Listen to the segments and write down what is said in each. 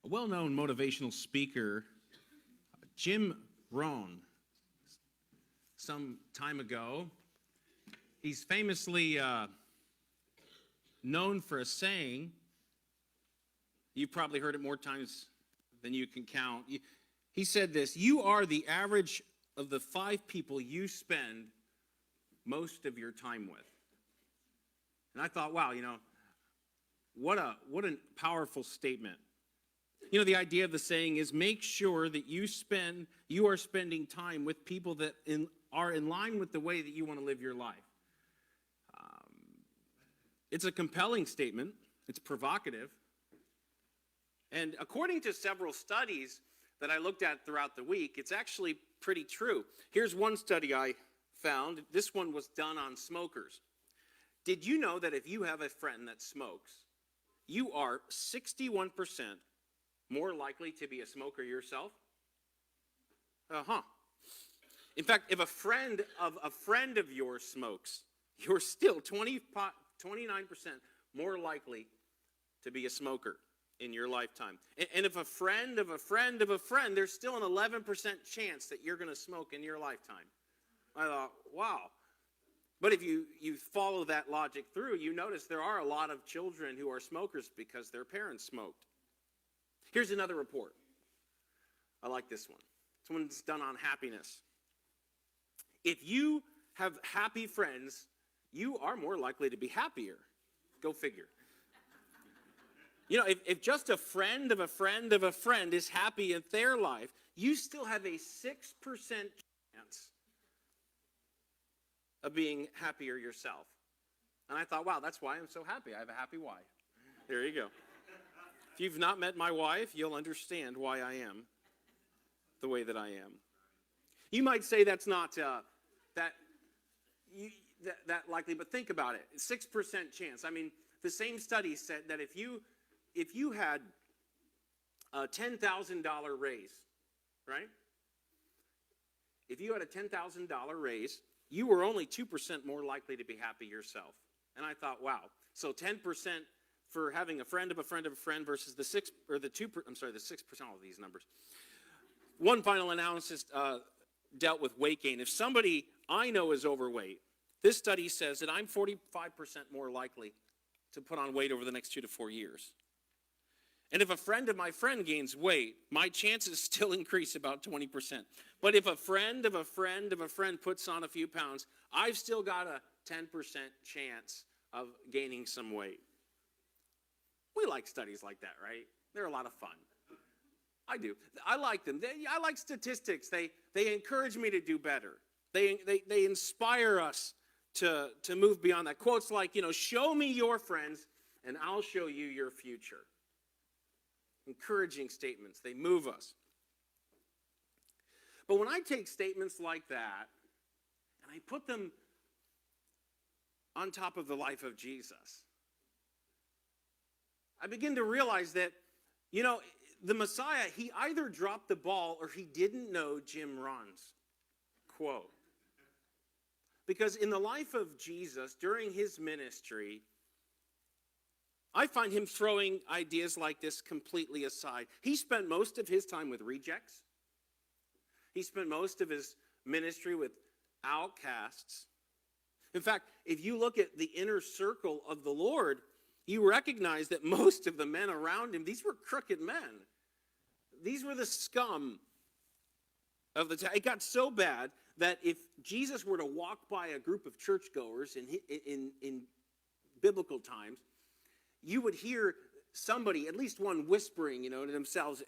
A well-known motivational speaker, Jim Rohn, some time ago, he's famously known for a saying. You've probably heard it more times than you can count. He said this: "You are the average of the 5 people you spend most of your time with." And I thought, wow, what a powerful statement. The idea of the saying is make sure that you are spending time with people that are in line with the way that you want to live your life. It's a compelling statement. It's provocative. And according to several studies that I looked at throughout the week, it's actually pretty true. Here's one study I found. This one was done on smokers. Did you know that if you have a friend that smokes, you are 61% more likely to be a smoker yourself? In fact, if a friend of yours smokes, you're still 29% more likely to be a smoker in your lifetime. And if a friend of a friend of a friend, there's still an 11% chance that you're going to smoke in your lifetime. I thought, wow. But if you follow that logic through, you notice there are a lot of children who are smokers because their parents smoked. Here's another report. I like this one. This one's done on happiness. If you have happy friends, you are more likely to be happier. Go figure. If just a friend of a friend of a friend is happy in their life, you still have a 6% chance of being happier yourself. And I thought, wow, that's why I'm so happy. I have a happy wife. There you go. If you've not met my wife, you'll understand why I am the way that I am. You might say that's not that likely, but think about it. 6% chance. I mean, the same study said that if you had a $10,000 raise, right? If you had a $10,000 raise, you were only 2% more likely to be happy yourself. And I thought, wow. So 10% for having a friend of a friend of a friend versus the 6% all of these numbers. One final analysis dealt with weight gain. If somebody I know is overweight, this study says that I'm 45% more likely to put on weight over the next 2 to 4 years. And if a friend of my friend gains weight, my chances still increase about 20%. But if a friend of a friend of a friend puts on a few pounds, I've still got a 10% chance of gaining some weight. We like studies like that, right? They're a lot of fun. I do. I like them. I like statistics. They encourage me to do better. They inspire us to move beyond that. Quotes like, show me your friends and I'll show you your future. Encouraging statements. They move us. But when I take statements like that and I put them on top of the life of Jesus, I begin to realize that, the Messiah, he either dropped the ball or he didn't know Jim Rohn's quote. Because in the life of Jesus, during his ministry, I find him throwing ideas like this completely aside. He spent most of his time with rejects. He spent most of his ministry with outcasts. In fact, if you look at the inner circle of the Lord, you recognize that most of the men around him, these were crooked men. These were the scum of the time. It got so bad that if Jesus were to walk by a group of churchgoers in biblical times, you would hear somebody, at least one, whispering, to themselves,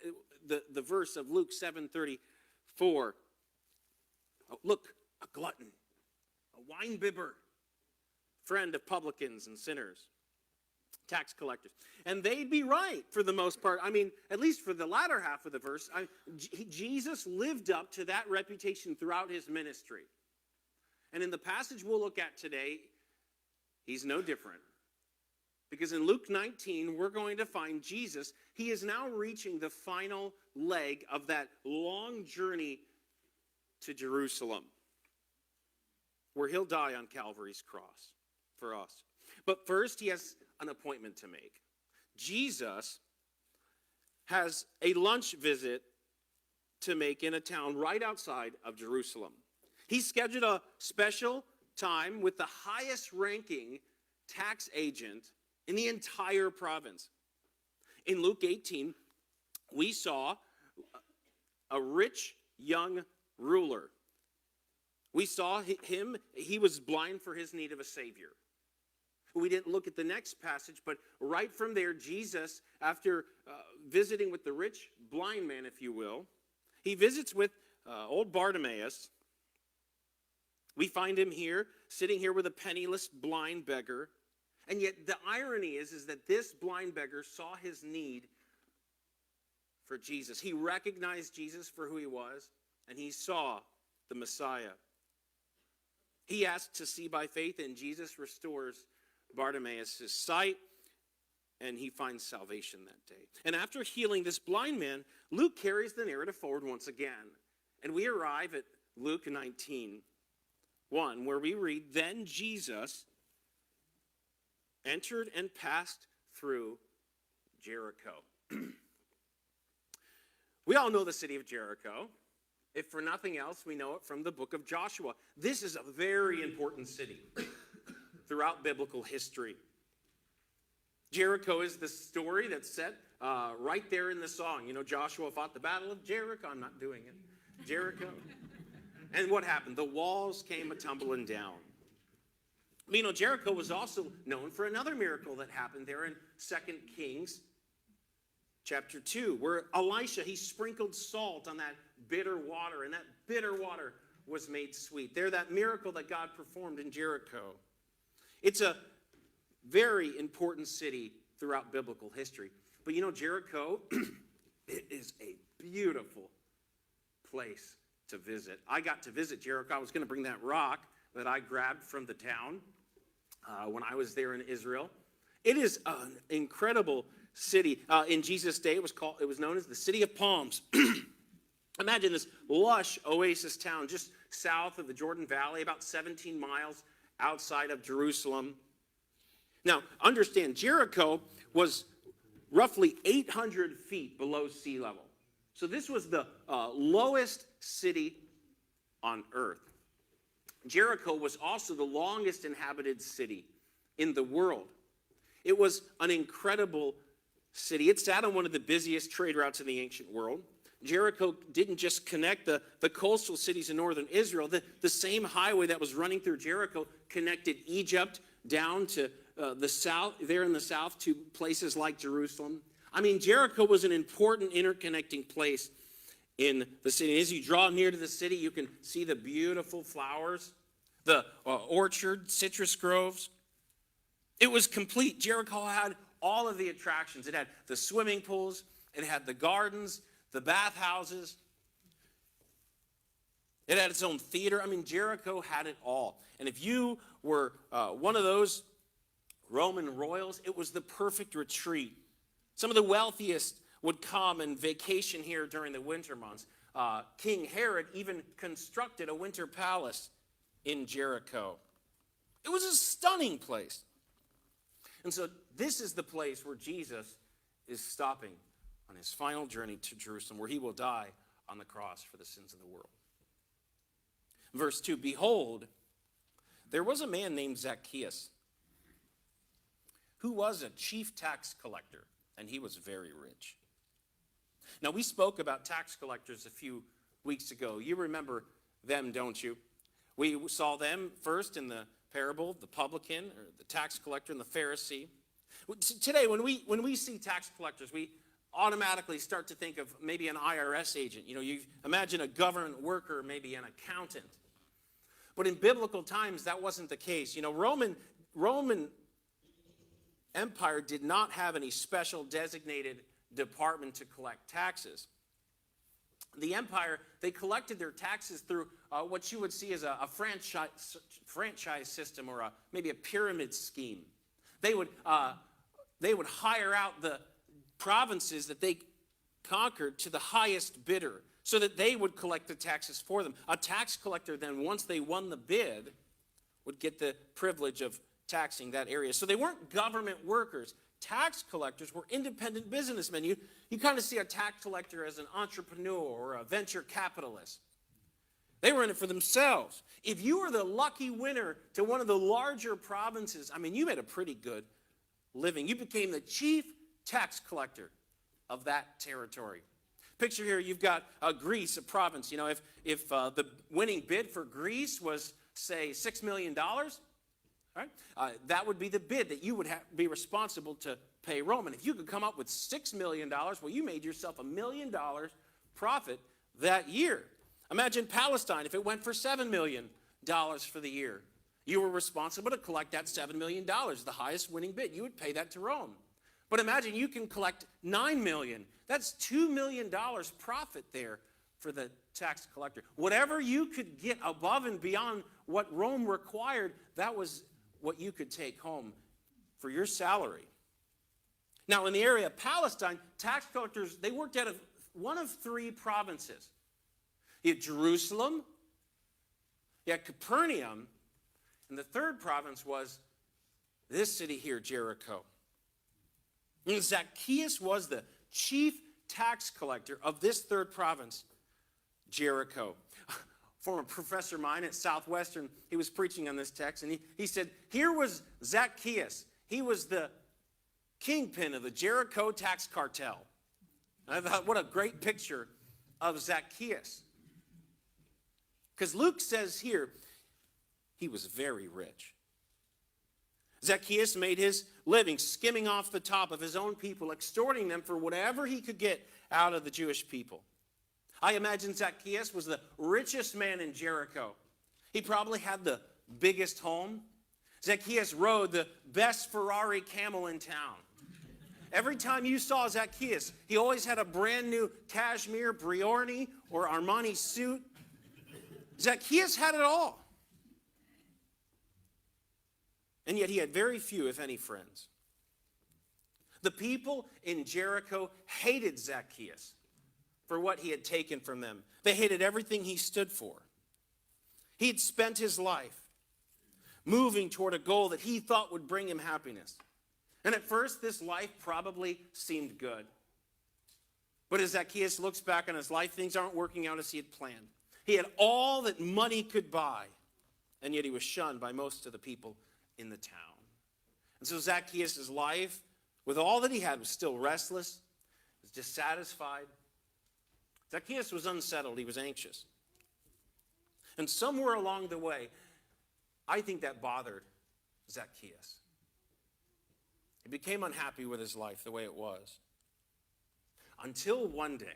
the verse of Luke 7:34. Oh, look, a glutton, a wine-bibber, friend of publicans and sinners, tax collectors. And they'd be right for the most part. I mean, at least for the latter half of the verse. Jesus lived up to that reputation throughout his ministry. And in the passage we'll look at today, he's no different. Because in Luke 19, we're going to find Jesus. He is now reaching the final leg of that long journey to Jerusalem, where he'll die on Calvary's cross for us. But first, he has an appointment to make. Jesus has a lunch visit to make in a town right outside of Jerusalem. He scheduled a special time with the highest ranking tax agent in the entire province. In Luke 18, we saw a rich young ruler. We saw him, he was blind for his need of a Savior. We didn't look at the next passage, but right from there, Jesus, after visiting with the rich blind man, if you will, he visits with old Bartimaeus. We find him here, sitting here with a penniless blind beggar. And yet the irony is that this blind beggar saw his need for Jesus. He recognized Jesus for who he was, and he saw the Messiah. He asked to see by faith, and Jesus restores Bartimaeus' sight, and he finds salvation that day. And after healing this blind man, Luke carries the narrative forward once again. And we arrive at Luke 19:1, where we read, "Then Jesus entered and passed through Jericho." We all know the city of Jericho. If for nothing else, we know it from the book of Joshua. This is a very important city throughout biblical history. Jericho is the story that's set right there in the song. You know, Joshua fought the battle of Jericho. I'm not doing it. Jericho. And what happened? The walls came a-tumbling down. You know, Jericho was also known for another miracle that happened there in 2 Kings chapter 2, where Elisha, he sprinkled salt on that bitter water, and that bitter water was made sweet. There, that miracle that God performed in Jericho. It's a very important city throughout biblical history. But you know, Jericho, it is a beautiful place to visit. I got to visit Jericho. I was going to bring that rock that I grabbed from the town when I was there in Israel. It is an incredible city. In Jesus' day, it was known as the City of Palms. Imagine this lush oasis town just south of the Jordan Valley, about 17 miles outside of Jerusalem. Now, understand, Jericho was roughly 800 feet below sea level. So this was the lowest city on earth. Jericho was also the longest inhabited city in the world. It was an incredible city. It sat on one of the busiest trade routes in the ancient world. Jericho didn't just connect the coastal cities in northern Israel. The same highway that was running through Jericho connected Egypt down to the south, there in the south, to places like Jerusalem. I mean, Jericho was an important interconnecting place in the city. As you draw near to the city, you can see the beautiful flowers, the orchard, citrus groves. It was complete. Jericho had all of the attractions. It had the swimming pools, it had the gardens, the bathhouses. It had its own theater. I mean, Jericho had it all. And if you were one of those Roman royals, it was the perfect retreat. Some of the wealthiest would come and vacation here during the winter months. King Herod even constructed a winter palace in Jericho. It was a stunning place. And so this is the place where Jesus is stopping on his final journey to Jerusalem, where he will die on the cross for the sins of the world. Verse 2, "Behold, there was a man named Zacchaeus, who was a chief tax collector, and he was very rich." Now, we spoke about tax collectors a few weeks ago. You remember them, don't you? We saw them first in the parable of the publican, or the tax collector, and the Pharisee. Today, when we see tax collectors, we automatically start to think of maybe an IRS agent. You know, you imagine a government worker, maybe an accountant. But in biblical times, that wasn't the case. You know, Roman Empire did not have any special designated department to collect taxes. The empire, they collected their taxes through what you would see as a franchise system, or maybe a pyramid scheme. They would hire out the provinces that they conquered to the highest bidder, so that they would collect the taxes for them. A tax collector then, once they won the bid, would get the privilege of taxing that area. So they weren't government workers. tax collectors were independent businessmen. You kind of see a tax collector as an entrepreneur or a venture capitalist. They were in it for themselves. If you were the lucky winner to one of the larger provinces, I mean, you made a pretty good living. You became the chief tax collector of that territory. Picture here, you've got Greece, a province. You know, if the winning bid for Greece was, say, $6 million, right? That would be the bid that you would be responsible to pay Rome. And if you could come up with $6 million, well, you made yourself $1 million profit that year. Imagine Palestine, if it went for $7 million for the year. You were responsible to collect that $7 million, the highest winning bid. You would pay that to Rome. But imagine you can collect $9 million. That's $2 million profit there for the tax collector. Whatever you could get above and beyond what Rome required, that was what you could take home for your salary. Now, in the area of Palestine, tax collectors, they worked out of one of three provinces. You had Jerusalem, you had Capernaum, and the third province was this city here, Jericho. And Zacchaeus was the chief tax collector of this third province, Jericho. Former professor of mine at Southwestern, he was preaching on this text, and he said, here was Zacchaeus. He was the kingpin of the Jericho tax cartel. And I thought, what a great picture of Zacchaeus. Because Luke says here, he was very rich. Zacchaeus made his living skimming off the top of his own people, extorting them for whatever he could get out of the Jewish people. I imagine Zacchaeus was the richest man in Jericho. He probably had the biggest home. Zacchaeus rode the best Ferrari camel in town. Every time you saw Zacchaeus, he always had a brand new cashmere, Brioni, or Armani suit. Zacchaeus had it all. And yet he had very few, if any, friends. The people in Jericho hated Zacchaeus for what he had taken from them. They hated everything he stood for. He had spent his life moving toward a goal that he thought would bring him happiness. And at first, this life probably seemed good. But as Zacchaeus looks back on his life, things aren't working out as he had planned. He had all that money could buy, and yet he was shunned by most of the people in the town. And so Zacchaeus' life, with all that he had, was still restless, was dissatisfied. Zacchaeus was unsettled. He was anxious. And somewhere along the way, I think that bothered Zacchaeus. He became unhappy with his life the way it was. Until one day.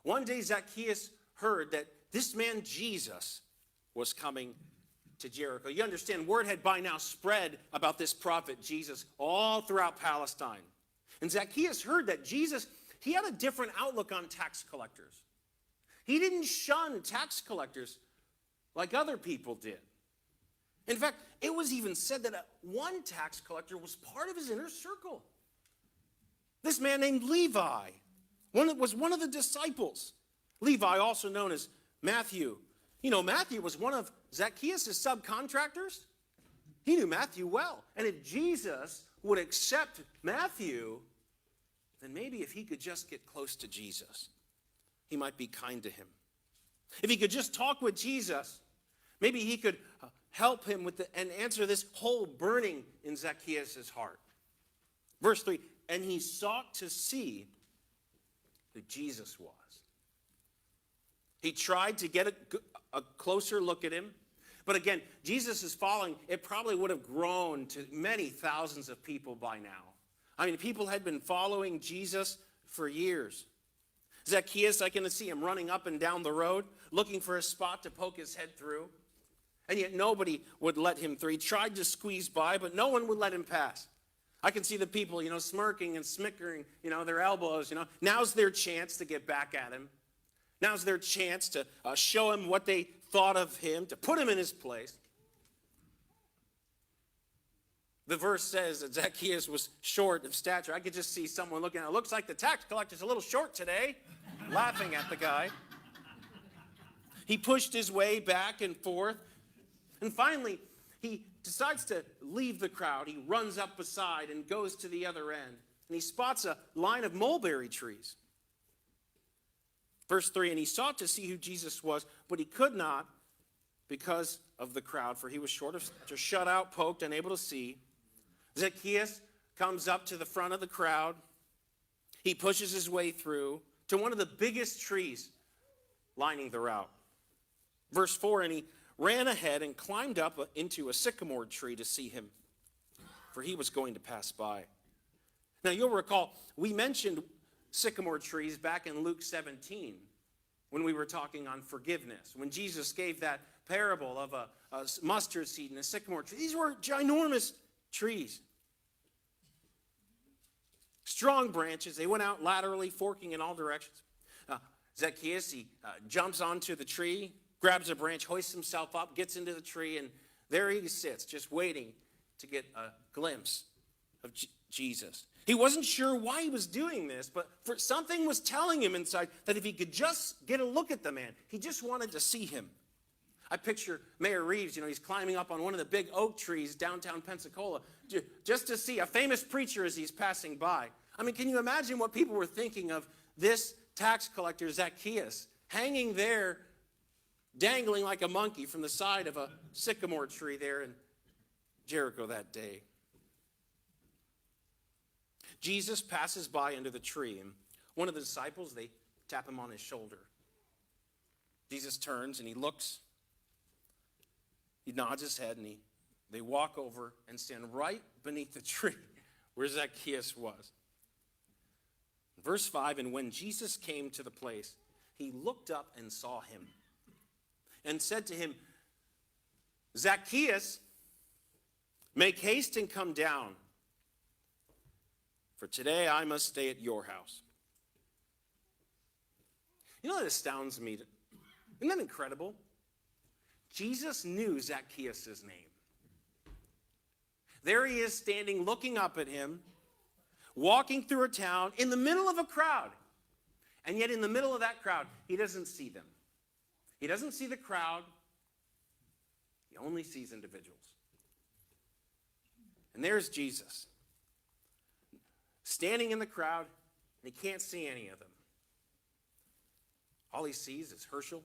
One day Zacchaeus heard that this man Jesus was coming to Jericho. You understand, word had by now spread about this prophet Jesus all throughout Palestine. And Zacchaeus heard that Jesus, he had a different outlook on tax collectors. He didn't shun tax collectors like other people did. In fact, it was even said that one tax collector was part of his inner circle. This man named Levi was one of the disciples. Levi, also known as Matthew. You know, Matthew was one of Zacchaeus' subcontractors. He knew Matthew well. And if Jesus would accept Matthew, then maybe if he could just get close to Jesus, he might be kind to him. If he could just talk with Jesus, maybe he could help him and answer this hole burning in Zacchaeus' heart. Verse 3, and he sought to see who Jesus was. He tried to get a closer look at him. But again, Jesus' following, it probably would have grown to many thousands of people by now. I mean, people had been following Jesus for years. Zacchaeus, I can see him running up and down the road, looking for a spot to poke his head through. And yet nobody would let him through. He tried to squeeze by, but no one would let him pass. I can see the people, smirking and smickering, their elbows, Now's their chance to get back at him. Now's their chance to show him what they thought of him, to put him in his place. The verse says that Zacchaeus was short of stature. I could just see someone looking at it. Looks like the tax collector's a little short today, laughing at the guy. He pushed his way back and forth. And finally, he decides to leave the crowd. He runs up beside and goes to the other end. And he spots a line of mulberry trees. Verse 3, and he sought to see who Jesus was, but he could not because of the crowd, for he was just shut out, poked, unable to see. Zacchaeus comes up to the front of the crowd. He pushes his way through to one of the biggest trees lining the route. Verse 4, and he ran ahead and climbed up into a sycamore tree to see him, for he was going to pass by. Now, you'll recall, we mentioned sycamore trees back in Luke 17 when we were talking on forgiveness. When Jesus gave that parable of a mustard seed and a sycamore tree. These were ginormous trees. Strong branches. They went out laterally, forking in all directions. Zacchaeus, he jumps onto the tree, grabs a branch, hoists himself up, gets into the tree, and there he sits, just waiting to get a glimpse of Jesus. He wasn't sure why he was doing this, but something was telling him inside that if he could just get a look at the man, he just wanted to see him. I picture Mayor Reeves, he's climbing up on one of the big oak trees downtown Pensacola just to see a famous preacher as he's passing by. I mean, can you imagine what people were thinking of this tax collector, Zacchaeus, hanging there, dangling like a monkey from the side of a sycamore tree there in Jericho that day? Jesus passes by under the tree, and one of the disciples, they tap him on his shoulder. Jesus turns and he looks. He nods his head, and they walk over and stand right beneath the tree where Zacchaeus was. Verse 5, and when Jesus came to the place, he looked up and saw him and said to him, Zacchaeus, make haste and come down, for today I must stay at your house. You know, that astounds me. Isn't that incredible? Jesus knew Zacchaeus' name. There he is standing, looking up at him, walking through a town in the middle of a crowd. And yet in the middle of that crowd, he doesn't see them. He doesn't see the crowd. He only sees individuals. And there's Jesus, standing in the crowd, and he can't see any of them. All he sees is Herschel,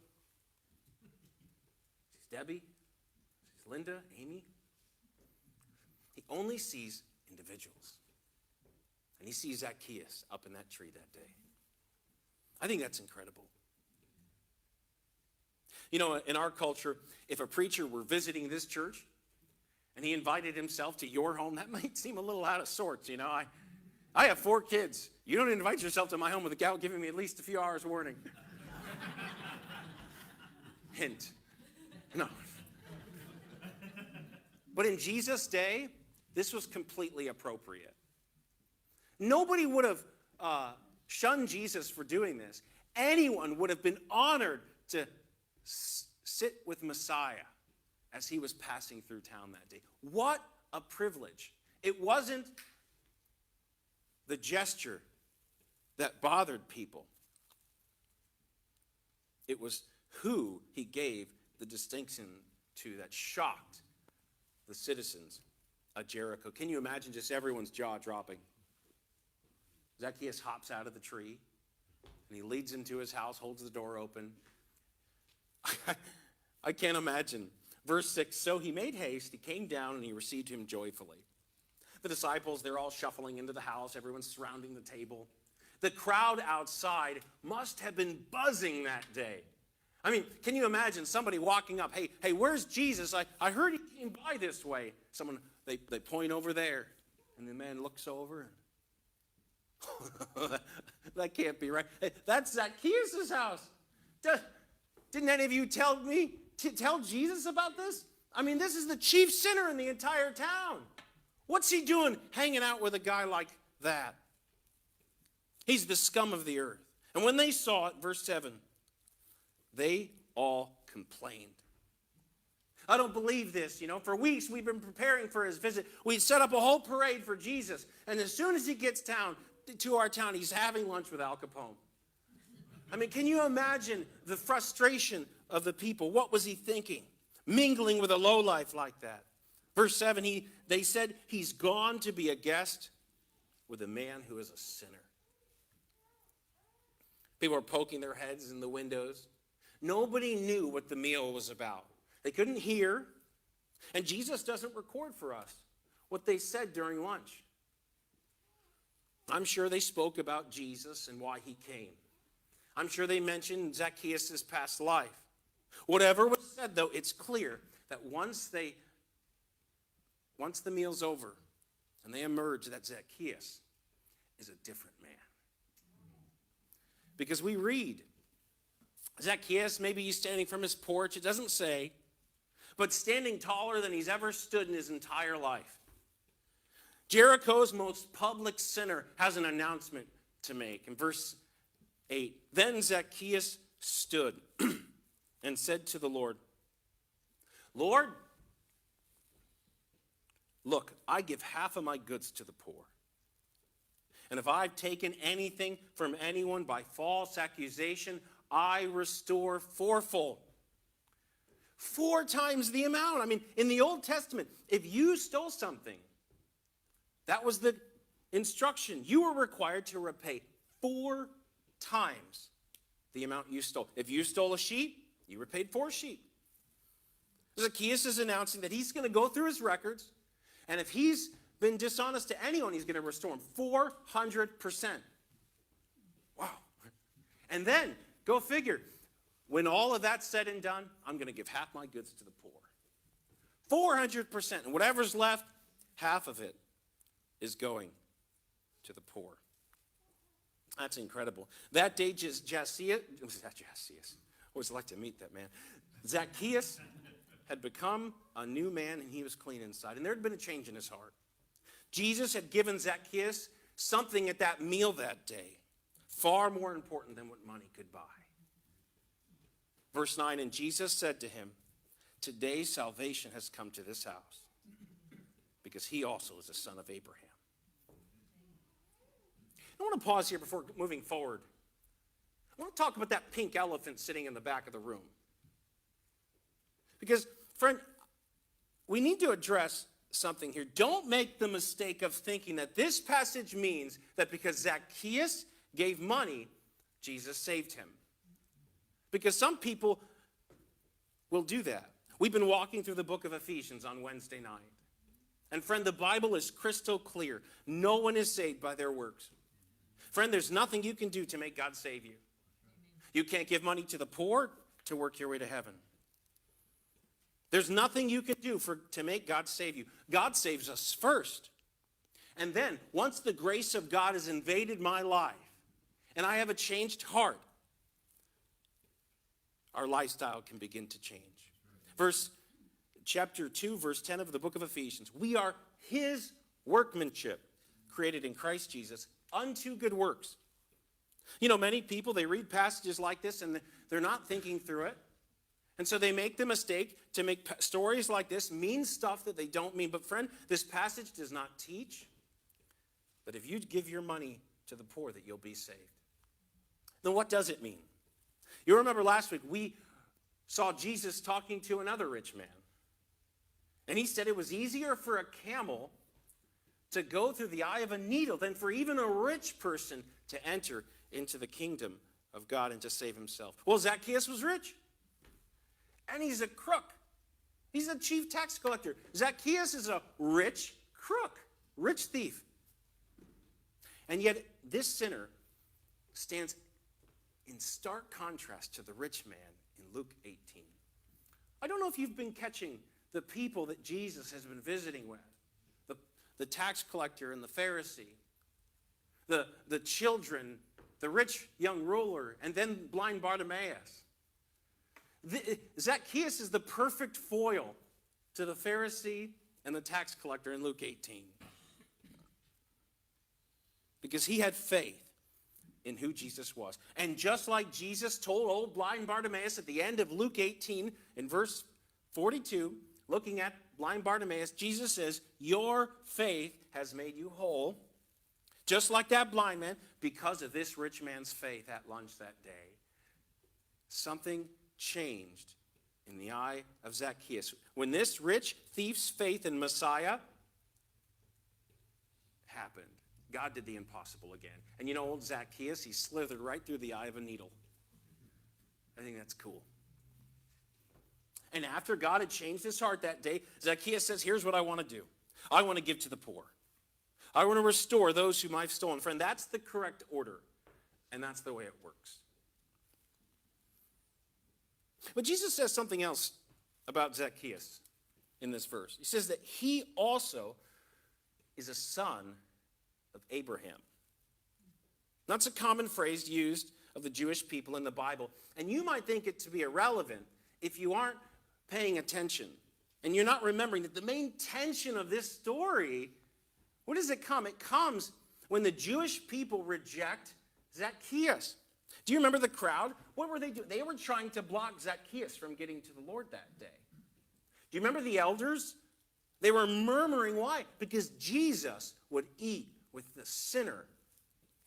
sees Debbie, sees Linda, Amy. He only sees individuals. And he sees Zacchaeus up in that tree that day. I think that's incredible. You know, in our culture, if a preacher were visiting this church and he invited himself to your home, that might seem a little out of sorts. I have 4 kids. You don't invite yourself to my home without giving me at least a few hours warning. Hint. No. But in Jesus' day, this was completely appropriate. Nobody would have shunned Jesus for doing this. Anyone would have been honored to sit with Messiah as he was passing through town that day. What a privilege. It wasn't the gesture that bothered people. It was who he gave the distinction to that shocked the citizens of Jericho. Can you imagine just everyone's jaw dropping? Zacchaeus hops out of the tree, and he leads into his house, holds the door open. I can't imagine. Verse 6, so he made haste, he came down, and he received him joyfully. The disciples, they're all shuffling into the house. Everyone's surrounding the table. The crowd outside must have been buzzing that day. I mean, can you imagine somebody walking up, hey, where's Jesus? I heard he came by this way. Someone, they point over there, and the man looks over. That can't be right. Hey, that's Zacchaeus' house. Didn't any of you tell Jesus about this? I mean, this is the chief sinner in the entire town. What's he doing hanging out with a guy like that? He's the scum of the earth. And when they saw it, verse 7, they all complained. I don't believe this. For weeks we've been preparing for his visit. We set up a whole parade for Jesus. And as soon as he gets to our town, he's having lunch with Al Capone. I mean, can you imagine the frustration of the people? What was he thinking? Mingling with a lowlife like that. Verse 7, they said, he's gone to be a guest with a man who is a sinner. People are poking their heads in the windows. Nobody knew what the meal was about. They couldn't hear. And Jesus doesn't record for us what they said during lunch. I'm sure they spoke about Jesus and why he came. I'm sure they mentioned Zacchaeus' past life. Whatever was said, though, it's clear that once the meal's over and they emerge, that Zacchaeus is a different man. Because we read, Zacchaeus, maybe he's standing from his porch, it doesn't say, but standing taller than he's ever stood in his entire life. Jericho's most public sinner has an announcement to make. In verse 8, then Zacchaeus stood and said to the Lord, Lord, look, I give half of my goods to the poor. And if I've taken anything from anyone by false accusation, I restore fourfold. 4 times the amount. I mean, in the Old Testament, if you stole something, that was the instruction. You were required to repay 4 times the amount you stole. If you stole a sheep, you repaid 4 sheep. Zacchaeus is announcing that he's going to go through his records, and if he's been dishonest to anyone, he's going to restore him 400%. Wow. And then, go figure, when all of that's said and done, I'm going to give half my goods to the poor. 400%. And whatever's left, half of it is going to the poor. That's incredible. That day, always like to meet that man. Zacchaeus had become a new man, and he was clean inside. And there had been a change in his heart. Jesus had given Zacchaeus something at that meal that day, far more important than what money could buy. Verse 9, and Jesus said to him, today salvation has come to this house, because he also is a son of Abraham. I want to pause here before moving forward. I want to talk about that pink elephant sitting in the back of the room. Because, friend, we need to address something here. Don't make the mistake of thinking that this passage means that because Zacchaeus gave money, Jesus saved him. Because some people will do that. We've been walking through the book of Ephesians on Wednesday night. And friend, the Bible is crystal clear. No one is saved by their works. Friend, there's nothing you can do to make God save you. You can't give money to the poor to work your way to heaven. There's nothing you can do to make God save you. God saves us first. And then, once the grace of God has invaded my life, and I have a changed heart, our lifestyle can begin to change. Chapter 2, verse 10 of the book of Ephesians. We are his workmanship, created in Christ Jesus, unto good works. You know, many people, they read passages like this, and they're not thinking through it. And so they make the mistake to make stories like this mean stuff that they don't mean. But friend, this passage does not teach that if you give your money to the poor that you'll be saved. Then what does it mean? You remember last week we saw Jesus talking to another rich man. And he said it was easier for a camel to go through the eye of a needle than for even a rich person to enter into the kingdom of God and to save himself. Well, Zacchaeus was rich. And he's a crook. He's a chief tax collector. Zacchaeus is a rich crook, rich thief. And yet this sinner stands in stark contrast to the rich man in Luke 18. I don't know if you've been catching the people that Jesus has been visiting with. The tax collector and the Pharisee. The children, the rich young ruler, and then blind Bartimaeus. Zacchaeus is the perfect foil to the Pharisee and the tax collector in Luke 18. Because he had faith in who Jesus was. And just like Jesus told old blind Bartimaeus at the end of Luke 18 in verse 42, looking at blind Bartimaeus, Jesus says, your faith has made you whole. Just like that blind man, because of this rich man's faith at lunch that day, something changed in the eye of Zacchaeus. When this rich thief's faith in Messiah happened, God did the impossible again. And you know, old Zacchaeus, he slithered right through the eye of a needle. I think that's cool. And after God had changed his heart that day, Zacchaeus says, here's what I want to do. I want to give to the poor. I want to restore those whom I've stolen. Friend, that's the correct order. And that's the way it works. But Jesus says something else about Zacchaeus in this verse. He says that he also is a son of Abraham. That's a common phrase used of the Jewish people in the Bible. And you might think it to be irrelevant if you aren't paying attention and you're not remembering that the main tension of this story, what does it come? It comes when the Jewish people reject Zacchaeus. Do you remember the crowd? What were they doing? They were trying to block Zacchaeus from getting to the Lord that day. Do you remember the elders? They were murmuring. Why? Because Jesus would eat with the sinner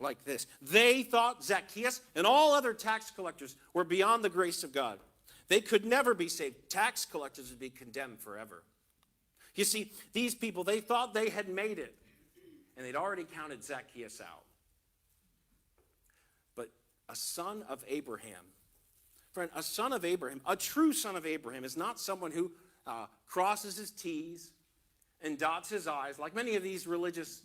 like this. They thought Zacchaeus and all other tax collectors were beyond the grace of God. They could never be saved. Tax collectors would be condemned forever. You see, these people, they thought they had made it, and they'd already counted Zacchaeus out. But a son of Abraham, friend, a son of Abraham, a true son of Abraham is not someone who crosses his T's and dots his I's like many of these religious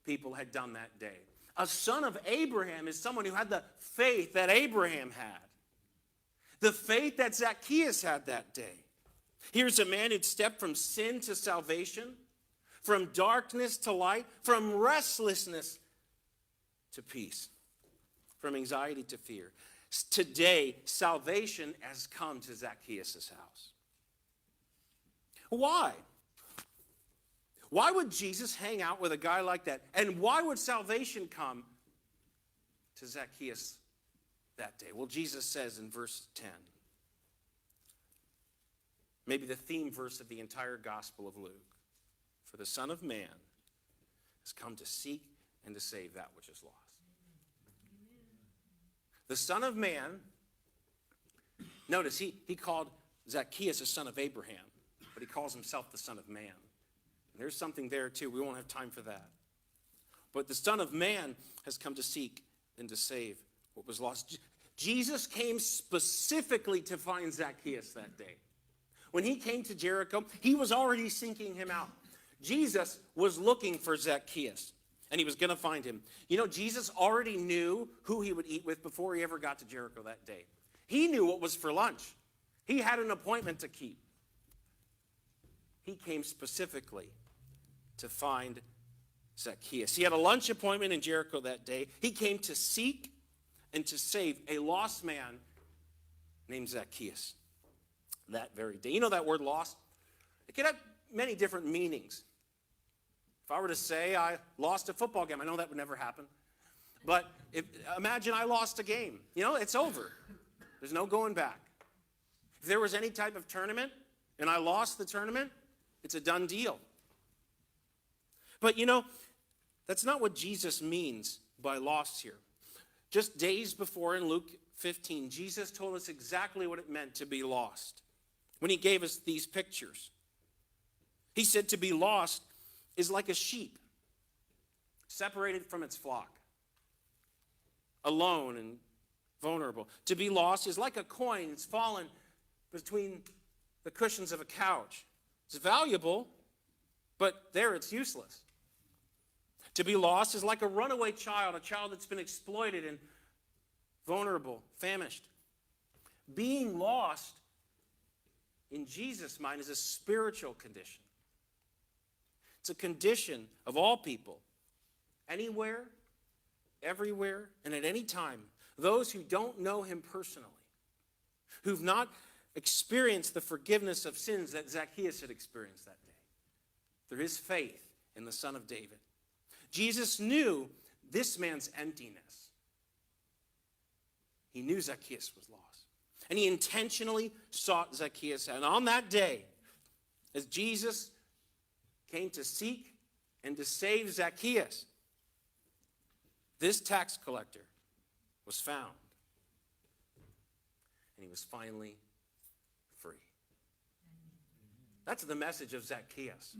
people had done that day. A son of Abraham is someone who had the faith that Abraham had. The faith that Zacchaeus had that day. Here's a man who'd stepped from sin to salvation, from darkness to light, from restlessness to peace, from anxiety to fear. Today, salvation has come to Zacchaeus' house. Why? Why would Jesus hang out with a guy like that? And why would salvation come to Zacchaeus that day? Well, Jesus says in verse 10, maybe the theme verse of the entire Gospel of Luke, for the Son of Man has come to seek and to save that which is lost. The Son of Man, notice he called Zacchaeus a son of Abraham, but he calls himself the Son of Man. And there's something there too. We won't have time for that. But the Son of Man has come to seek and to save what was lost. Jesus came specifically to find Zacchaeus that day. When he came to Jericho, he was already seeking him out. Jesus was looking for Zacchaeus, and he was going to find him. You know, Jesus already knew who he would eat with before he ever got to Jericho that day. He knew what was for lunch. He had an appointment to keep. He came specifically to find Zacchaeus. He had a lunch appointment in Jericho that day. He came to seek and to save a lost man named Zacchaeus that very day. You know that word lost? It could have many different meanings. If I were to say I lost a football game, I know that would never happen. But imagine I lost a game. You know, it's over. There's no going back. If there was any type of tournament and I lost the tournament, it's a done deal. But you know, that's not what Jesus means by lost here. Just days before in Luke 15, Jesus told us exactly what it meant to be lost when he gave us these pictures. He said to be lost is like a sheep separated from its flock, alone and vulnerable. To be lost is like a coin that's fallen between the cushions of a couch. It's valuable, but there it's useless. To be lost is like a runaway child, a child that's been exploited and vulnerable, famished. Being lost, in Jesus' mind, is a spiritual condition. It's a condition of all people, anywhere, everywhere, and at any time. Those who don't know him personally, who've not experienced the forgiveness of sins that Zacchaeus had experienced that day, through his faith in the Son of David. Jesus knew this man's emptiness. He knew Zacchaeus was lost. And he intentionally sought Zacchaeus out. And on that day, as Jesus came to seek and to save Zacchaeus, this tax collector was found. And he was finally free. That's the message of Zacchaeus.